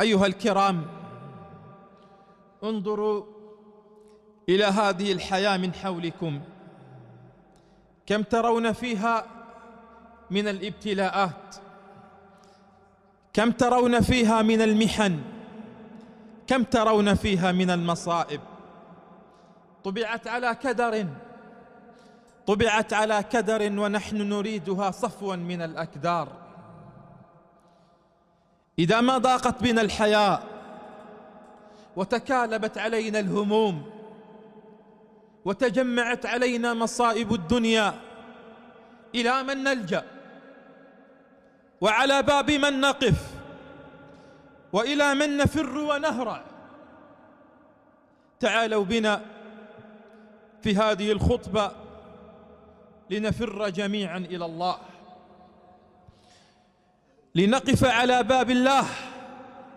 أيها الكرام، انظروا إلى هذه الحياة من حولكم، كم ترون فيها من الابتلاءات، كم ترون فيها من المحن، كم ترون فيها من المصائب. طبعت على كدر ونحن نريدها صفوا من الأكدار. إذا ما ضاقت بنا الحياة وتكالبت علينا الهموم وتجمعت علينا مصائب الدنيا، إلى من نلجأ؟ وعلى باب من نقف؟ وإلى من نفر ونهرع؟ تعالوا بنا في هذه الخطبة لنفر جميعا إلى الله، لنقف على باب الله